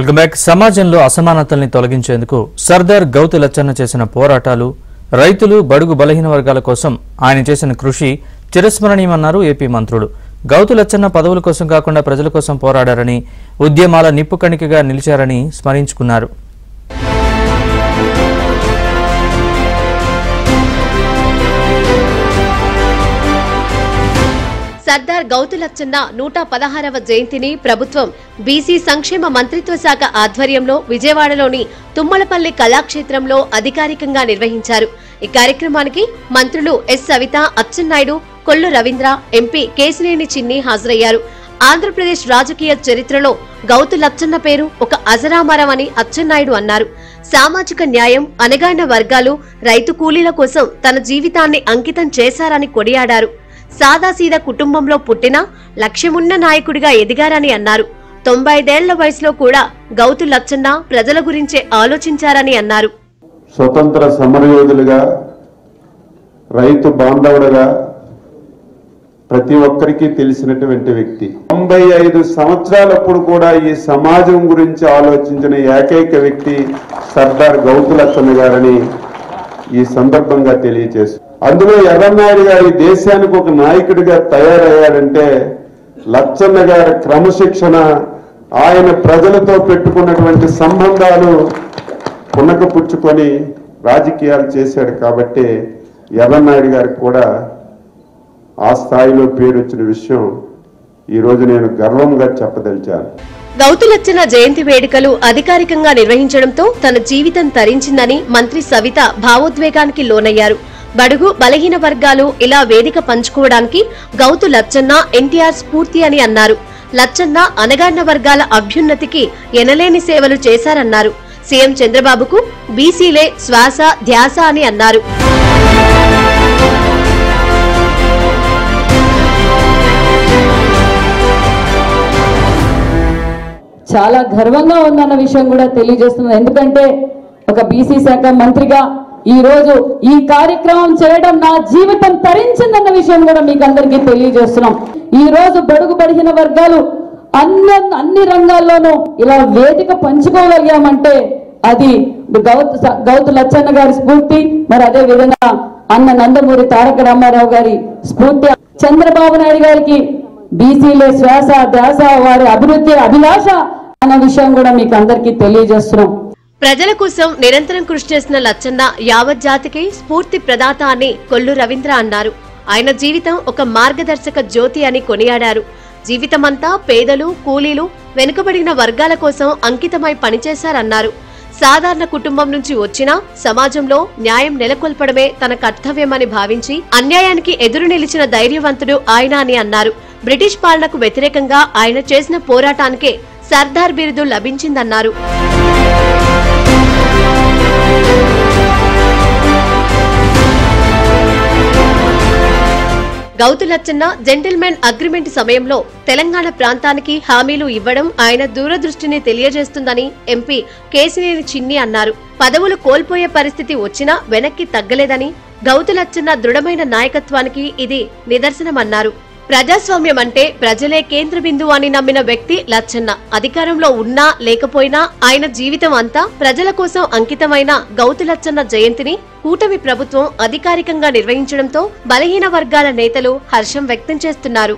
Welcome back. సమాజంలో అసమానతల్ని తొలగించేందుకు సర్దార్ గౌతు లచ్చన్న చేసిన పోరాటాలు, రైతులు, బడుగు బలహీన వర్గాల కోసం ఆయన చేసిన కృషి చిరస్మరణీయమన్నారు ఏపీ మంత్రులు. గౌతు లచ్చన్న పదవుల కోసం కాకుండా ప్రజల కోసం పోరాడారని, ఉద్యమాల నిప్పు కణికగా నిలిచారని స్మరించుకున్నారు. సర్దార్ గౌతు లచ్చన్న 116వ జయంతిని ప్రభుత్వం బీసీ సంక్షేమ మంత్రిత్వ శాఖ ఆధ్వర్యంలో విజయవాడలోని తుమ్మలపల్లి కళాక్షేత్రంలో అధికారికంగా నిర్వహించారు. ఈ కార్యక్రమానికి మంత్రులు ఎస్ సవిత, అచ్చెన్నాయుడు, కొల్లు రవీంద్ర, ఎంపీ కేశినేని చిన్ని హాజరయ్యారు. ఆంధ్రప్రదేశ్ రాజకీయ చరిత్రలో గౌతు లచ్చన్న పేరు ఒక అజరామరం అని అచ్చెన్నాయుడు అన్నారు. సామాజిక న్యాయం, అణగారిన వర్గాలు, రైతు కూలీల కోసం తన జీవితాన్ని అంకితం చేశారని కొనియాడారు. సాదాసీదా కుటుంబంలో పుట్టిన లక్ష్యమున్న నాయకుడిగా ఎదిగారని అన్నారు. 95 వయసులో కూడా గౌతు లచ్చన్న ప్రజల గురించే ఆలోచించారని అన్నారు. స్వతంత్ర సమరయోధులుగా, రైతు బాంధవుడుగా ప్రతి ఒక్కరికి తెలిసినటువంటి వ్యక్తి. 95 సంవత్సరాలప్పుడు కూడా ఈ సమాజం గురించి ఆలోచించిన ఏకైక వ్యక్తి సర్దార్ గౌతు లచ్చన్న గారని ఈ సందర్భంగా తెలియజేస్తారు. అందులో ఎర్రన్నాయుడు గారి దేశానికి ఒక నాయకుడిగా తయారయ్యాడంటే లచ్చన్న గారి క్రమశిక్షణ, ఆయన ప్రజలతో పెట్టుకున్నటువంటి సంబంధాలు పుణకపుచ్చుకొని రాజకీయాలు చేశాడు. కాబట్టి ఎర్రన్నాయుడు గారికి కూడా ఆ స్థాయిలో పేరు వచ్చిన విషయం ఈ రోజు నేను గర్వంగా చెప్పదలిచాను. గౌతు లచ్చన్న జయంతి వేడుకలు అధికారికంగా నిర్వహించడంతో తన జీవితం తరించిందని మంత్రి సవిత భావోద్వేగానికి లోనయ్యారు. బడుగు బలహీన వర్గాలు ఇలా వేదిక పంచుకోవడానికి గౌతు లచ్చన్న ఎన్టీఆర్ స్ఫూర్తి అని అన్నారు. లచ్చన్న అణగారిన వర్గాల అభ్యున్నతికి ఎనలేని సేవలు చేశారన్నారు. సీఎం చంద్రబాబుకు బీసీలే శ్వాస ధ్యాస అని అన్నారు. చాలా గర్వంగా ఉందన్న విషయం కూడా తెలియజేస్తున్నాను. ఎందుకంటే ఒక బీసీ శాఖ మంత్రిగా ఈ రోజు ఈ కార్యక్రమం చేయడం నా జీవితం తరించిందన్న విషయం కూడా మీకు అందరికీ తెలియజేస్తున్నాం. ఈ రోజు బడుగు బలహీన వర్గాలు అన్ని రంగాల్లోనూ ఇలా వేదిక పంచుకోగలిగామంటే అది గౌతు లచ్చన్న గారి స్ఫూర్తి, మరి అదే విధంగా అన్న నందమూరి తారక రామారావు గారి స్ఫూర్తి, చంద్రబాబు నాయుడు గారికి బీసీలే శ్వాస ధ్యాస, వారి అభివృద్ధి అభిలాష అన్న విషయం కూడా మీకు అందరికీ తెలియజేస్తున్నాం. ప్రజల కోసం నిరంతరం కృషి చేసిన లచ్చన్న యావత్ జాతికి స్ఫూర్తి ప్రదాత అని కొల్లు రవీంద్ర అన్నారు. ఆయన జీవితం ఒక మార్గదర్శక జ్యోతి అని కొనియాడారు. జీవితమంతా పేదలు, కూలీలు, వెనుకబడిన వర్గాల కోసం అంకితమై పనిచేశారన్నారు. సాధారణ కుటుంబం నుంచి వచ్చినా సమాజంలో న్యాయం నెలకొల్పడమే తన కర్తవ్యమని భావించి అన్యాయానికి ఎదురు నిలిచిన ధైర్యవంతుడు ఆయన అని అన్నారు. బ్రిటిష్ పాలనకు వ్యతిరేకంగా ఆయన చేసిన పోరాటానికే సర్దార్ బిరుదు లభించిందన్నారు. గౌతు లచ్చన్న జెంటిల్మెన్ అగ్రిమెంట్ సమయంలో తెలంగాణ ప్రాంతానికి హామీలు ఇవ్వడం ఆయన దూరదృష్టిని తెలియజేస్తుందని ఎంపీ కేశినేని చిన్ని అన్నారు. పదవులు కోల్పోయే పరిస్థితి వచ్చినా వెనక్కి తగ్గలేదని, గౌతు లచ్చన్న దృఢమైన నాయకత్వానికి ఇది నిదర్శనమన్నారు. ప్రజాస్వామ్యం అంటే ప్రజలే కేంద్ర బిందువు అని నమ్మిన వ్యక్తి లచ్చన్న. అధికారంలో ఉన్నా లేకపోయినా ఆయన జీవితం అంతా ప్రజల కోసం అంకితమైన గౌతు లచ్చన్న జయంతిని కూటమి ప్రభుత్వం అధికారికంగా నిర్వహించడంతో బలహీన వర్గాల నేతలు హర్షం వ్యక్తం చేస్తున్నారు.